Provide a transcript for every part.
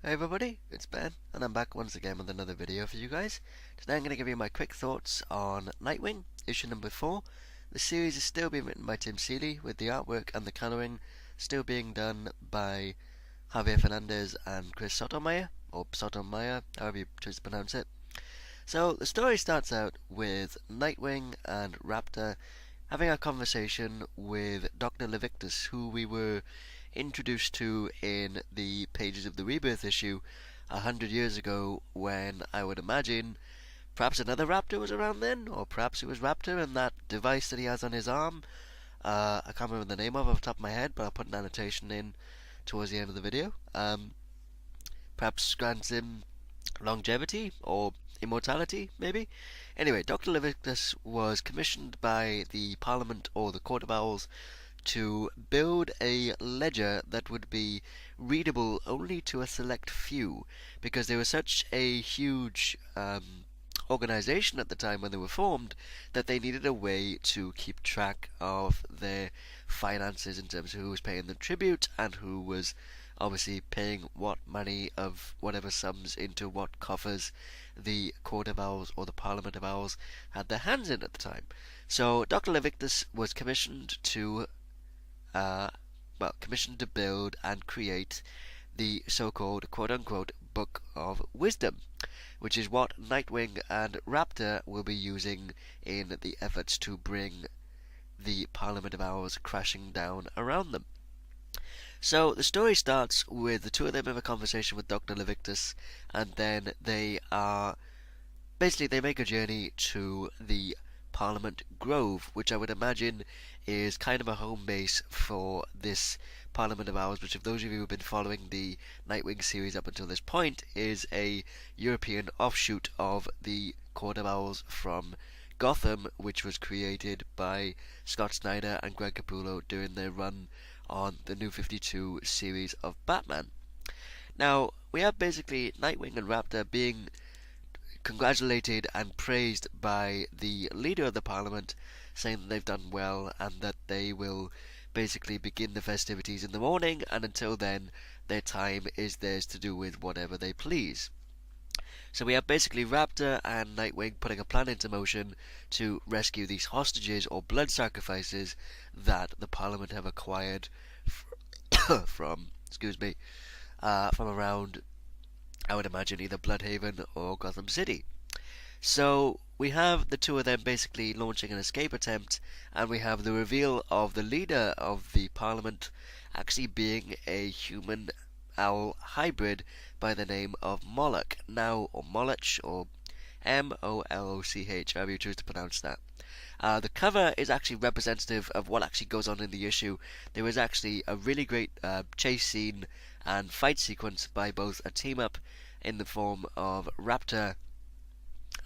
Hey everybody, it's Ben, and I'm back once again with another video for you guys. Today I'm going to give you my quick thoughts on Nightwing, issue number 4. The series is still being written by Tim Seeley, with the artwork and the colouring still being done by Javier Fernandez and Chris Sotomayor, or Sotomayor, however you choose to pronounce it. So the story starts out with Nightwing and Raptor having a conversation with Dr. Levictus, who we were introduced to in the pages of the Rebirth issue 100 years ago, when I would imagine perhaps another Raptor was around then, or perhaps it was Raptor and that device that he has on his arm. I can't remember the name of it off the top of my head, but I'll put an annotation in towards the end of the video. Perhaps grants him longevity or immortality, maybe. Anyway, Dr. Levictus was commissioned by the Parliament or the Court of Owls to build a ledger that would be readable only to a select few, because they were such a huge organization at the time when they were formed that they needed a way to keep track of their finances in terms of who was paying them tribute and who was obviously paying what money of whatever sums into what coffers the Court of Owls or the Parliament of Owls had their hands in at the time. So Dr. Levictus was commissioned to build and create the so-called quote-unquote Book of Wisdom, which is what Nightwing and Raptor will be using in the efforts to bring the Parliament of Owls crashing down around them. So the story starts with the two of them have a conversation with Dr. Levictus, and then they make a journey to the Parliament Grove, which I would imagine is kind of a home base for this Parliament of Owls, which, if those of you who have been following the Nightwing series up until this point, is a European offshoot of the Court of Owls from Gotham, which was created by Scott Snyder and Greg Capullo during their run on the New 52 series of Batman. Now, we have basically Nightwing and Raptor being congratulated and praised by the leader of the Parliament, saying that they've done well and that they will basically begin the festivities in the morning, and until then their time is theirs to do with whatever they please. So we have basically Raptor and Nightwing putting a plan into motion to rescue these hostages or blood sacrifices that the Parliament have acquired from around, I would imagine, either Bloodhaven or Gotham City. So we have the two of them basically launching an escape attempt, and we have the reveal of the leader of the Parliament actually being a human owl hybrid by the name of Moloch, or Moloch, or Moloch, however you choose to pronounce that. The cover is actually representative of what actually goes on in the issue. There is actually a really great chase scene and fight sequence by both a team up in the form of Raptor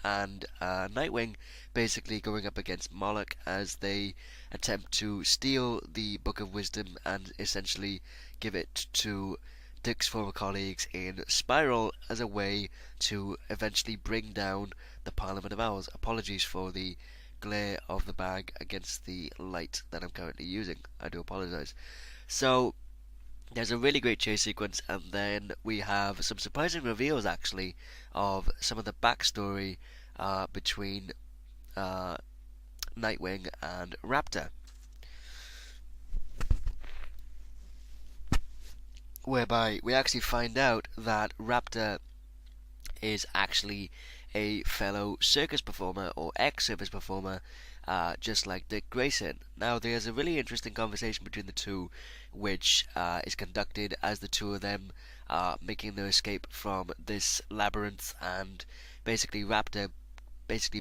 and Nightwing basically going up against Moloch as they attempt to steal the Book of Wisdom and essentially give it to Dick's former colleagues in Spiral as a way to eventually bring down the Parliament of Owls. Apologies for the glare of the bag against the light that I'm currently using. I do apologise. So there's a really great chase sequence, and then we have some surprising reveals actually of some of the backstory between Nightwing and Raptor, whereby we actually find out that Raptor is actually a fellow circus performer or ex-circus performer, just like Dick Grayson. Now, there's a really interesting conversation between the two, which is conducted as the two of them are making their escape from this labyrinth, and basically Raptor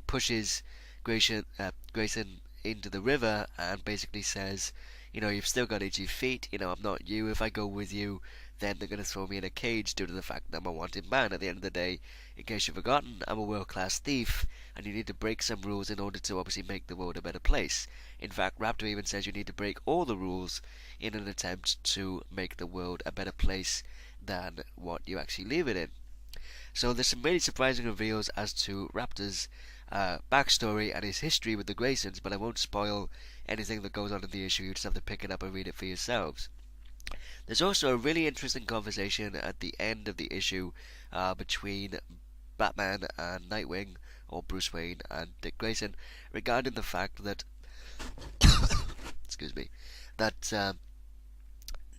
pushes Grayson into the river and basically says, you've still got itchy feet, I'm not you. If I go with you, then they're going to throw me in a cage due to the fact that I'm a wanted man. At the end of the day, in case you've forgotten, I'm a world-class thief, and you need to break some rules in order to obviously make the world a better place. In fact, Raptor even says you need to break all the rules in an attempt to make the world a better place than what you actually leave it in. So there's some really surprising reveals as to Raptor's backstory and his history with the Graysons, but I won't spoil anything that goes on in the issue. You just have to pick it up and read it for yourselves. There's also a really interesting conversation at the end of the issue between Batman and Nightwing, or Bruce Wayne and Dick Grayson, regarding the fact that, excuse me, that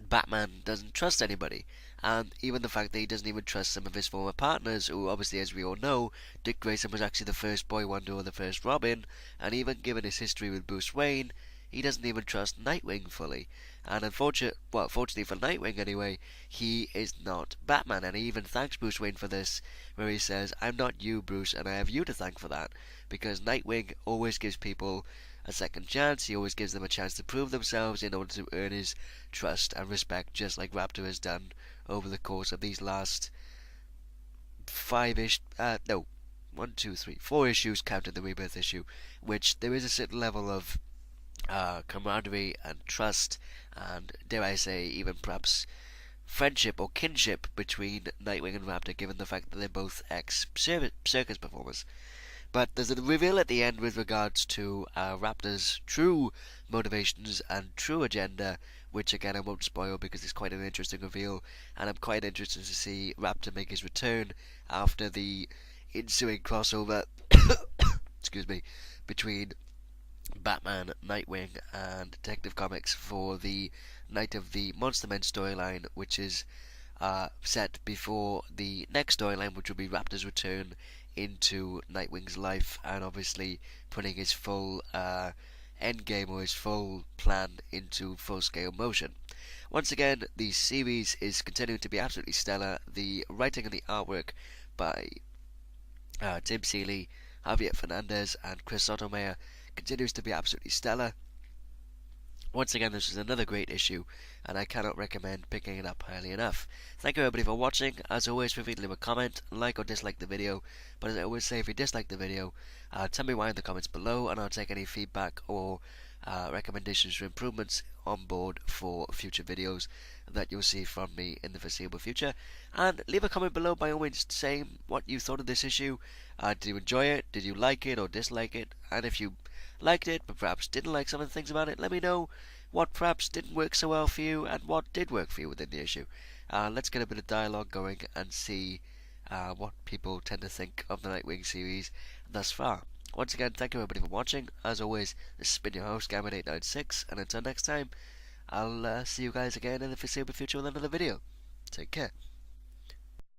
Batman doesn't trust anybody, and even the fact that he doesn't even trust some of his former partners, who obviously, as we all know, Dick Grayson was actually the first Boy Wonder or the first Robin, and even given his history with Bruce Wayne, he doesn't even trust Nightwing fully. And fortunately for Nightwing anyway, he is not Batman, and he even thanks Bruce Wayne for this, where he says, "I'm not you, Bruce, and I have you to thank for that," because Nightwing always gives people a second chance. He always gives them a chance to prove themselves in order to earn his trust and respect, just like Raptor has done over the course of these last five-ish, no, one, two, three, four issues, counting the Rebirth issue, which there is a certain level of camaraderie and trust, and dare I say, even perhaps friendship or kinship between Nightwing and Raptor, given the fact that they're both ex-circus performers. But there's a reveal at the end with regards to Raptor's true motivations and true agenda, which again I won't spoil because it's quite an interesting reveal, and I'm quite interested to see Raptor make his return after the ensuing crossover, excuse me, between Batman, Nightwing, and Detective Comics for the Night of the Monster Men storyline, which is set before the next storyline, which will be Raptor's return into Nightwing's life, and obviously putting his full end game or his full plan into full scale motion. Once again, the series is continuing to be absolutely stellar. The writing and the artwork by Tim Seeley, Javier Fernandez, and Chris Sotomayor continues to be absolutely stellar. Once again, this is another great issue, and I cannot recommend picking it up highly enough. Thank you everybody for watching. As always, feel free to leave a comment, like or dislike the video. But as I always say, if you dislike the video, tell me why in the comments below, and I'll take any feedback or recommendations for improvements on board for future videos that you'll see from me in the foreseeable future. And leave a comment below by all means saying what you thought of this issue. Did you enjoy it? Did you like it or dislike it? And if you liked it but perhaps didn't like some of the things about it, let me know what perhaps didn't work so well for you and what did work for you within the issue. Let's get a bit of dialogue going and see what people tend to think of the Nightwing series thus far. Once again, thank you everybody for watching. As always, this has been your host, Gamma896, and until next time, I'll see you guys again in the foreseeable future with another video. Take care.